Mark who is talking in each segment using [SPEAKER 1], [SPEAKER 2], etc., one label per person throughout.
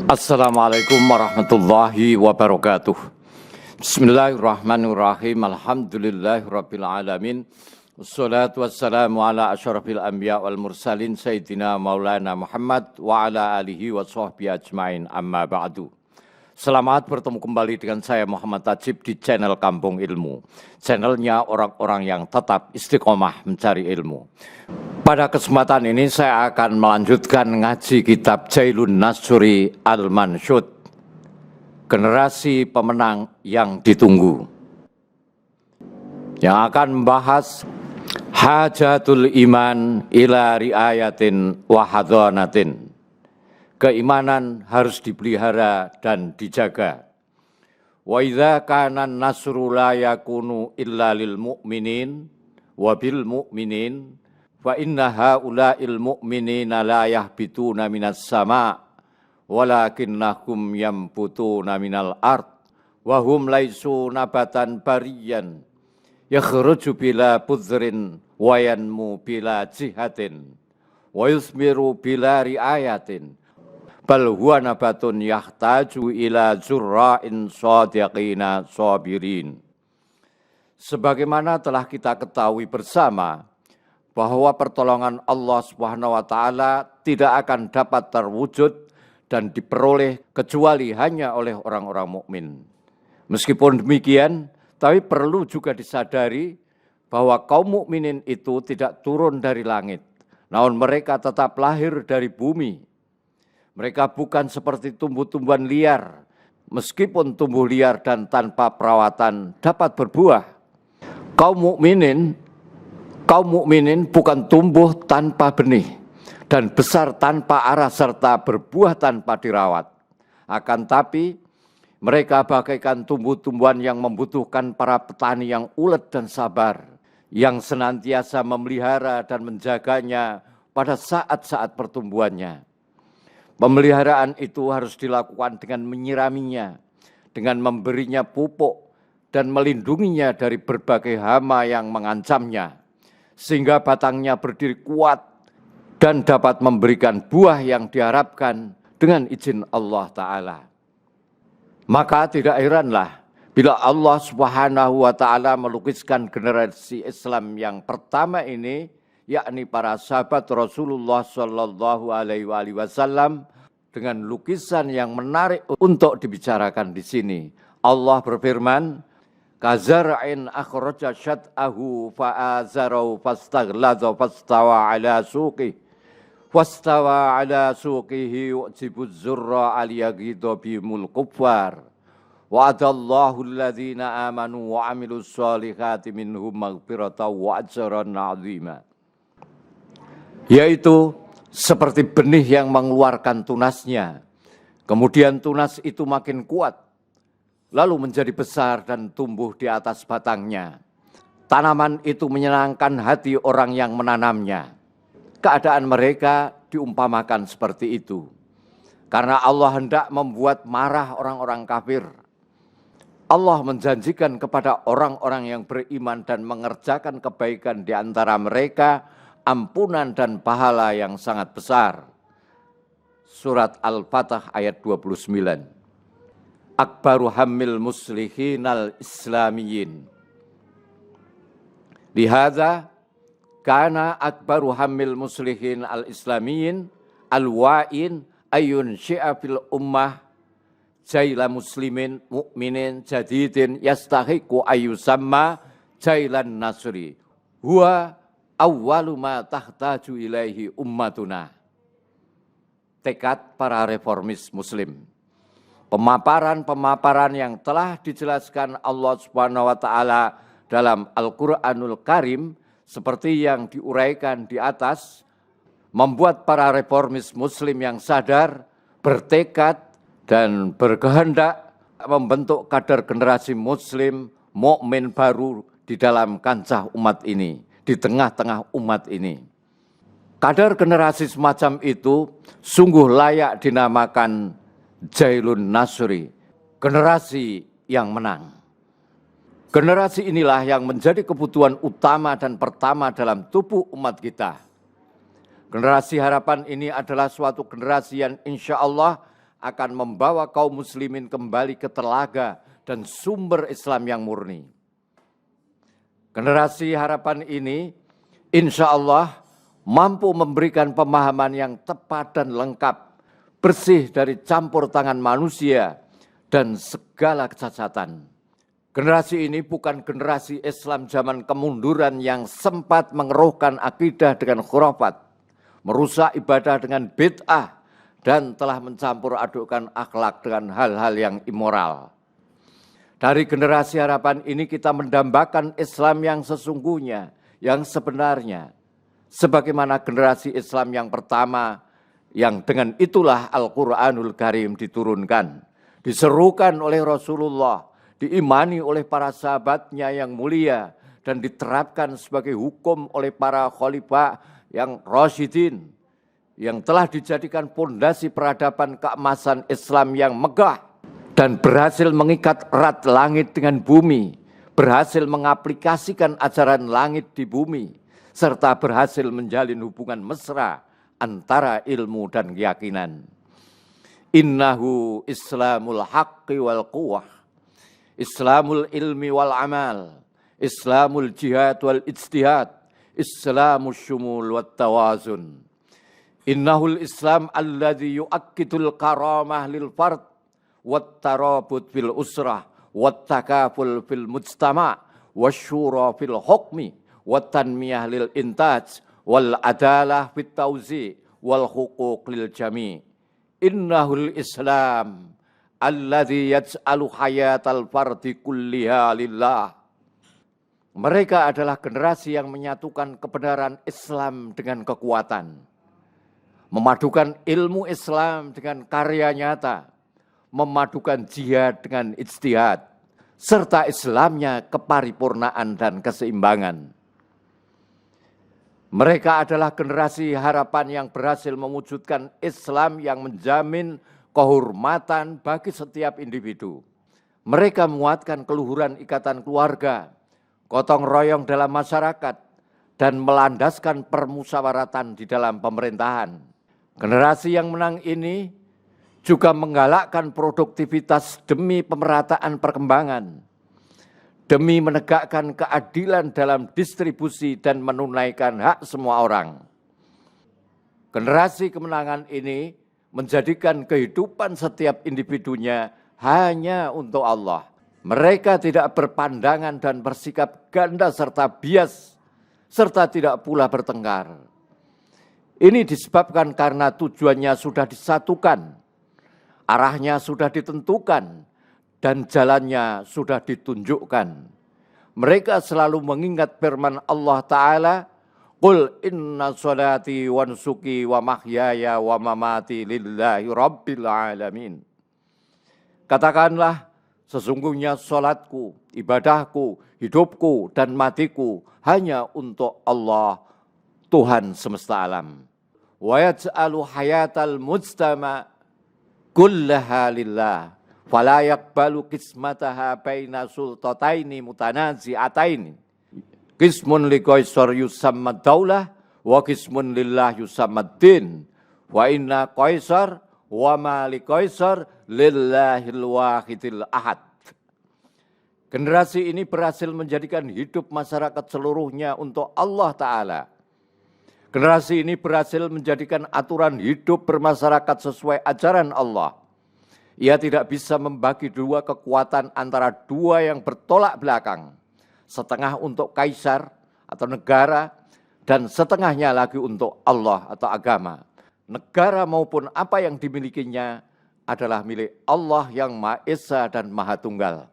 [SPEAKER 1] Assalamualaikum warahmatullahi wabarakatuh. Bismillahirrahmanirrahim. Alhamdulillahirabbil alamin. Wassalatu wassalamu ala asyrafil anbiya wal mursalin sayyidina Maulana Muhammad wa ala alihi wa sahbihi ajmain. Amma ba'du. Selamat bertemu kembali dengan saya Muhammad Tajib di channel Kampung Ilmu. Channelnya orang-orang yang tetap istiqomah mencari ilmu. Pada kesempatan ini saya akan melanjutkan ngaji kitab Jailun Nasuri Al-Mansyud, generasi pemenang yang ditunggu, yang akan membahas hajatul iman ila riayatin wa hadhanatin. Keimanan harus dipelihara dan dijaga. Wa idza kana an-nasru la yakunu illa lil mu'minin wa bil mu'minin fa inna haula'il mu'minina la yahbituna minas sama' walakinnahum yambutuna minal ard wa hum laisu nabatan bariyan yakhruju bila pudhrin wa yanmu bila jihatin wa yusmiru bila riayatin bal huwa nabatun yahtaju ila zurra'in shadiqina sabirin. Sebagaimana telah kita ketahui bersama bahwa pertolongan Allah Subhanahu wa taala tidak akan dapat terwujud dan diperoleh kecuali hanya oleh orang-orang mukmin. Meskipun demikian, tapi perlu juga disadari bahwa kaum mukminin itu tidak turun dari langit, namun mereka tetap lahir dari bumi. Mereka bukan seperti tumbuh-tumbuhan liar, meskipun tumbuh liar dan tanpa perawatan dapat berbuah. Kaum mukminin bukan tumbuh tanpa benih dan besar tanpa arah serta berbuah tanpa dirawat. Akan tapi mereka bagaikan tumbuh-tumbuhan yang membutuhkan para petani yang ulet dan sabar, yang senantiasa memelihara dan menjaganya pada saat-saat pertumbuhannya. Pemeliharaan itu harus dilakukan dengan menyiraminya, dengan memberinya pupuk dan melindunginya dari berbagai hama yang mengancamnya, sehingga batangnya berdiri kuat dan dapat memberikan buah yang diharapkan dengan izin Allah Ta'ala. Maka tidak heranlah bila Allah Subhanahu wa Ta'ala melukiskan generasi Islam yang pertama ini, yakni para sahabat Rasulullah Shallallahu Alaihi Wasallam, dengan lukisan yang menarik untuk dibicarakan di sini. Allah berfirman, kazar'in akhraja syat'ahu fa'azarahu fastaghladha fastawa ala suqihi yu'jibu zurra aliyaghidha bihimul kuffar wa'adallahu alladhina amanu wa amilus solihati minhum maghfiratan wa ajran 'azima. Yaitu seperti benih yang mengeluarkan tunasnya, kemudian tunas itu makin kuat, lalu menjadi besar dan tumbuh di atas batangnya. Tanaman itu menyenangkan hati orang yang menanamnya. Keadaan mereka diumpamakan seperti itu, karena Allah hendak membuat marah orang-orang kafir. Allah menjanjikan kepada orang-orang yang beriman dan mengerjakan kebaikan di antara mereka ampunan dan pahala yang sangat besar. Surat Al-Fatah ayat 29. Akbaru hammil muslihin al-islamiyin. Lihada kana akbaru hammil muslihin al-islamiyin al-wa'in ayun syi'a fil ummah jaila muslimin mu'minin jadidin yastahiqu ayyusamma jailan nasri. Huwa awwalu ma tahtaju ilaihi ummatuna. Tekad para reformis muslim. Pemaparan-pemaparan yang telah dijelaskan Allah Subhanahu wa taala dalam Al-Qur'anul Karim seperti yang diuraikan di atas membuat para reformis muslim yang sadar, bertekad dan berkehendak membentuk kader generasi muslim mukmin baru di dalam kancah umat ini, di tengah-tengah umat ini. Kader generasi semacam itu sungguh layak dinamakan Jailun Nasri, generasi yang menang. Generasi inilah yang menjadi kebutuhan utama dan pertama dalam tubuh umat kita. Generasi harapan ini adalah suatu generasi yang insya Allah akan membawa kaum muslimin kembali ke telaga dan sumber Islam yang murni. Generasi harapan ini insya Allah mampu memberikan pemahaman yang tepat dan lengkap, bersih dari campur tangan manusia dan segala kecacatan. Generasi ini bukan generasi Islam zaman kemunduran yang sempat mengeruhkan akidah dengan khurafat, merusak ibadah dengan bid'ah, dan telah mencampur adukkan akhlak dengan hal-hal yang immoral. Dari generasi harapan ini kita mendambakan Islam yang sesungguhnya, yang sebenarnya, sebagaimana generasi Islam yang pertama, yang dengan itulah Al-Quranul Karim diturunkan, diserukan oleh Rasulullah, diimani oleh para sahabatnya yang mulia, dan diterapkan sebagai hukum oleh para khalifah yang rasyidin, yang telah dijadikan pondasi peradaban keemasan Islam yang megah, dan berhasil mengikat erat langit dengan bumi, berhasil mengaplikasikan ajaran langit di bumi, serta berhasil menjalin hubungan mesra antara ilmu dan keyakinan. Innahu Islamul haqqi wal quwwah, Islamul ilmi wal amal, Islamul jihad wal ijtihad, Islamul syumul wat tawazun. Innahul Islam alladzi yu'akkidul karamah lil fard wat tarabut fil usrah wat takaful fil mujtama' wasyura fil hukmi wat tanmiyah lil intaj wal adalah fit tauzi wal huquq lil jami'. Innahul Islam alladzi yaj'alu hayatal fardi kulliha lillah. Mereka adalah generasi yang menyatukan kebenaran Islam dengan kekuatan, memadukan ilmu Islam dengan karya nyata, memadukan jihad dengan ijtihad, serta Islamnya keparipurnaan dan keseimbangan. Mereka adalah generasi harapan yang berhasil mewujudkan Islam yang menjamin kehormatan bagi setiap individu. Mereka menguatkan keluhuran ikatan keluarga, gotong royong dalam masyarakat, dan melandaskan permusyawaratan di dalam pemerintahan. Generasi yang menang ini juga menggalakkan produktivitas demi pemerataan perkembangan, demi menegakkan keadilan dalam distribusi dan menunaikan hak semua orang. Generasi kemenangan ini menjadikan kehidupan setiap individunya hanya untuk Allah. Mereka tidak berpandangan dan bersikap ganda serta bias, serta tidak pula bertengkar. Ini disebabkan karena tujuannya sudah disatukan, arahnya sudah ditentukan, dan jalannya sudah ditunjukkan. Mereka selalu mengingat firman Allah Ta'ala, Qul inna sholati wa nusuki wa mahyaya wa mamati lillahi rabbil alamin. Katakanlah, sesungguhnya sholatku, ibadahku, hidupku, dan matiku hanya untuk Allah, Tuhan semesta alam. Wa yaj'alu hayatal mujtama kullaha lillah, fala yaqbalu qismataha baina sultataini mutanazi'ataini. Qismun li qaisar yusammad daulah, wa qismun lillah yusammad din. Wa inna qaisar wa ma li qaisar lillahil wahidil ahad. Generasi ini berhasil menjadikan hidup masyarakat seluruhnya untuk Allah Ta'ala. Generasi ini berhasil menjadikan aturan hidup bermasyarakat sesuai ajaran Allah. Ia tidak bisa membagi dua kekuatan antara dua yang bertolak belakang. Setengah untuk kaisar atau negara, dan setengahnya lagi untuk Allah atau agama. Negara maupun apa yang dimilikinya adalah milik Allah yang Maha Esa dan Maha Tunggal.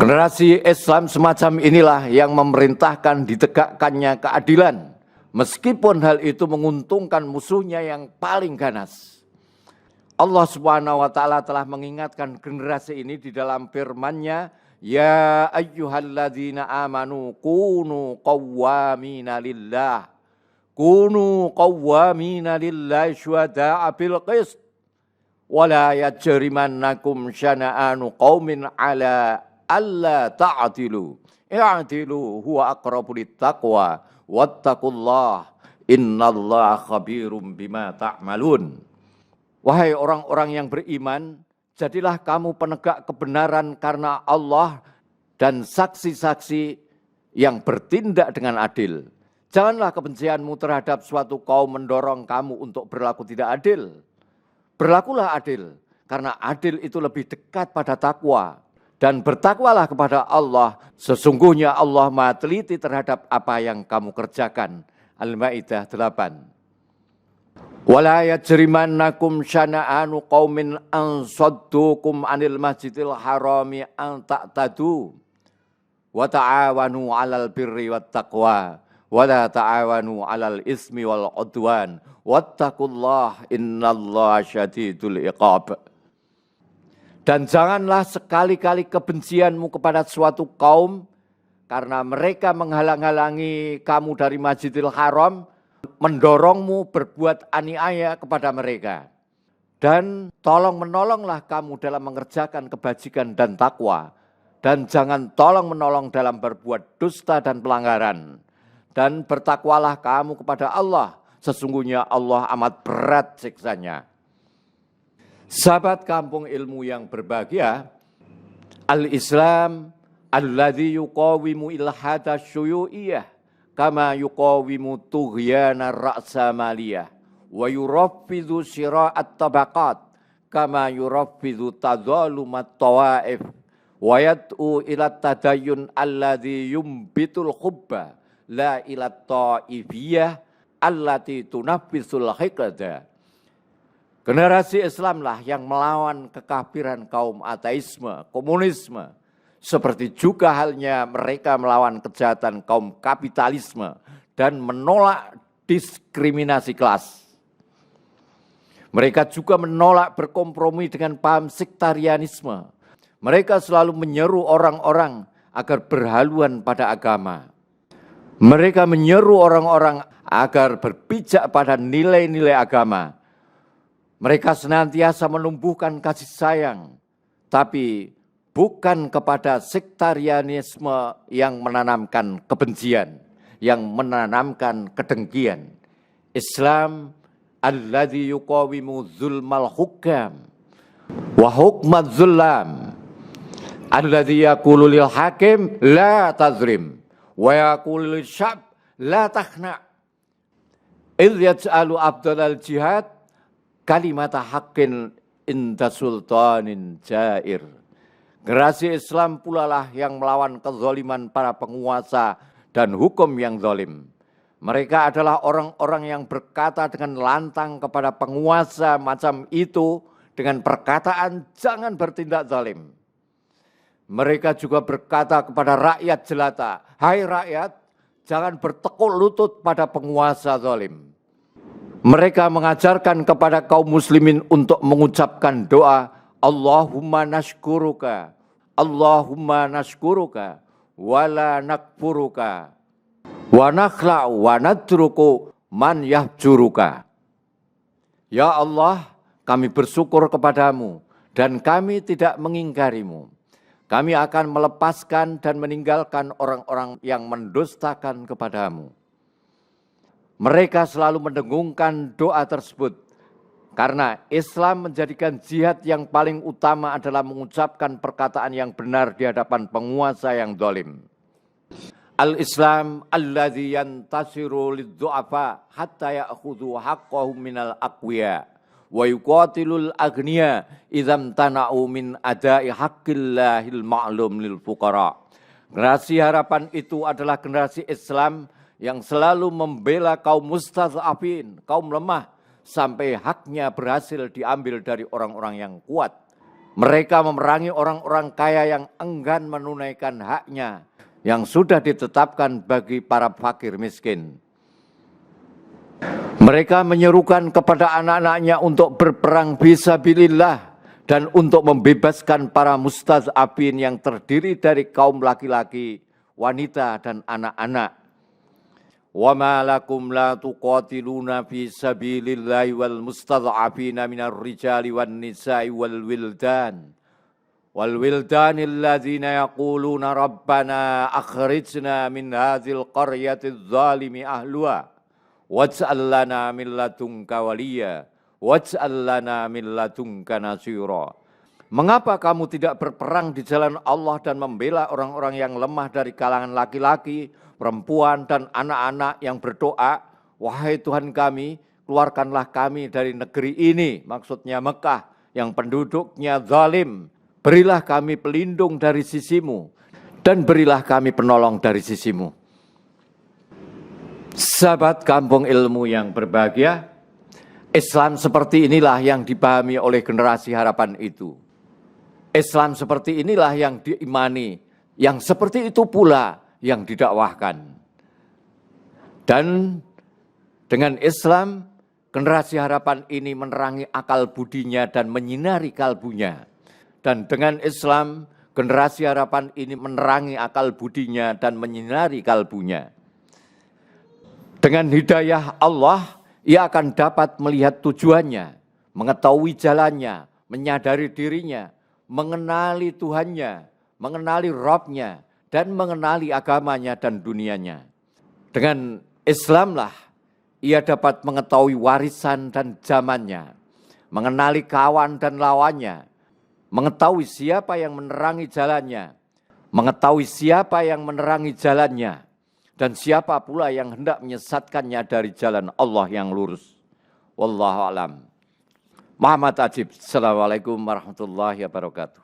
[SPEAKER 1] Generasi Islam semacam inilah yang memerintahkan ditegakkannya keadilan, meskipun hal itu menguntungkan musuhnya yang paling ganas. Allah Subhanahu wa Ta'ala telah mengingatkan generasi ini di dalam firman-Nya, Ya ayyuhalladzina amanu kunu qawwamina lillah, kunu qawwamina lillahi syuhada'a bil qist, wala yajrimannakum syana'anu qaumin ala alla ta'dilu, i'dilu huwa aqrabu littaqwa, wattaqullah innallaha khabirum bima ta'malun. Wahai orang-orang yang beriman, jadilah kamu penegak kebenaran karena Allah dan saksi-saksi yang bertindak dengan adil. Janganlah kebencianmu terhadap suatu kaum mendorong kamu untuk berlaku tidak adil. Berlakulah adil, karena adil itu lebih dekat pada takwa. Dan bertakwalah kepada Allah, sesungguhnya Allah Maha teliti terhadap apa yang kamu kerjakan. Al-Maidah 8. Wala yajrimannakum syana'anu qaumin an saddukum anil masjidil harami an ta'tadu wa ta'awanu 'alal birri wat taqwa wa la ta'awanu 'alal ismi wal 'udwan wattaqullaha innallaha syadidul iqab. Dan janganlah sekali-kali kebencianmu kepada suatu kaum karena mereka menghalang-halangi kamu dari Masjidil Haram, mendorongmu berbuat aniaya kepada mereka. Dan tolong-menolonglah kamu dalam mengerjakan kebajikan dan takwa. Dan jangan tolong-menolong dalam berbuat dusta dan pelanggaran. Dan bertakwalah kamu kepada Allah. Sesungguhnya Allah amat berat siksanya. Sahabat kampung ilmu yang berbahagia, al-Islam alladzi yuqawimu ilhada syuyu'iyah kama yuqawimu tughyana ra'samaliyah wa yuraffidu syira'at tabaqat kama yuraffidu tadhalumat tawaif wa yad'u ila tadayyun alladzi yumbitul hubba la ila ta'ifiyah allati tunaffisul hiqda. Generasi Islamlah yang melawan kekafiran kaum ateisme, komunisme, seperti juga halnya mereka melawan kejahatan kaum kapitalisme dan menolak diskriminasi kelas. Mereka juga menolak berkompromi dengan paham sektarianisme. Mereka selalu menyeru orang-orang agar berhaluan pada agama. Mereka menyeru orang-orang agar berpijak pada nilai-nilai agama. Mereka senantiasa menumbuhkan kasih sayang, tapi bukan kepada sektarianisme yang menanamkan kebencian, yang menanamkan kedengkian. Islam alladzi yuqawimu zulmal hukam wa hukmaz zullam alladzi yaqulu lil hakim la tazrim wa yaqulu lil sya'b la takhna idh yaj'alu afdalal jihad kalimata haqqin inda sultanin jair. Generasi Islam pula lah yang melawan kezaliman para penguasa dan hukum yang zalim. Mereka adalah orang-orang yang berkata dengan lantang kepada penguasa macam itu dengan perkataan jangan bertindak zalim. Mereka juga berkata kepada rakyat jelata, hai rakyat, jangan bertekuk lutut pada penguasa zalim. Mereka mengajarkan kepada kaum muslimin untuk mengucapkan doa Allahumma nashkuruka, Allahumma nashkuruka, wala nakfuruka, wa nakhla'u wa nadruku man yahjuruka. Ya Allah, kami bersyukur kepadamu dan kami tidak mengingkarimu. Kami akan melepaskan dan meninggalkan orang-orang yang mendustakan kepadamu. Mereka selalu mendengungkan doa tersebut karena Islam menjadikan jihad yang paling utama adalah mengucapkan perkataan yang benar di hadapan penguasa yang zalim. Al-Islam alladzi yantasiru lidzu'afa hatta ya'khudhu haqqahum minal aqwiya wa yuqatilul aghniya idzam tana'u min ada'i haqqillahil ma'lum lil fuqara. Generasi harapan itu adalah generasi Islam yang selalu membela kaum mustadhafin, kaum lemah, sampai haknya berhasil diambil dari orang-orang yang kuat. Mereka memerangi orang-orang kaya yang enggan menunaikan haknya, yang sudah ditetapkan bagi para fakir miskin. Mereka menyerukan kepada anak-anaknya untuk berperang fisabilillah dan untuk membebaskan para mustadhafin yang terdiri dari kaum laki-laki, wanita, dan anak-anak. Wa ma lakum la tuqatiluna fi sabilillahi wal mustad'afina minar rijali wan nisa'i wal wildanil ladzina yaquluna rabbana akhrijna min hadzal qaryati adh-dhalimi ahluha waj'al lana min ladunka waliya waj'al lana min ladunka nasira. Mengapa kamu tidak berperang di jalan Allah dan membela orang-orang yang lemah dari kalangan laki-laki, perempuan, dan anak-anak yang berdoa, wahai Tuhan kami, keluarkanlah kami dari negeri ini, maksudnya Mekah, yang penduduknya zalim. Berilah kami pelindung dari sisimu, dan berilah kami penolong dari sisimu. Sahabat Kampung Ilmu yang berbahagia, Islam seperti inilah yang dipahami oleh generasi harapan itu. Islam seperti inilah yang diimani, yang seperti itu pula yang didakwahkan. Dan dengan Islam, generasi harapan ini menerangi akal budinya dan menyinari kalbunya. Dan dengan Islam, generasi harapan ini menerangi akal budinya dan menyinari kalbunya. Dengan hidayah Allah, ia akan dapat melihat tujuannya, mengetahui jalannya, menyadari dirinya, mengenali Tuhannya, mengenali Rabb-Nya, dan mengenali agamanya dan dunianya. Dengan Islamlah, ia dapat mengetahui warisan dan zamannya, mengenali kawan dan lawannya, mengetahui siapa yang menerangi jalannya, mengetahui siapa yang menerangi jalannya, dan siapa pula yang hendak menyesatkannya dari jalan Allah yang lurus. Wallahu a'lam. Muhammad Ajib. Assalamualaikum warahmatullahi wabarakatuh.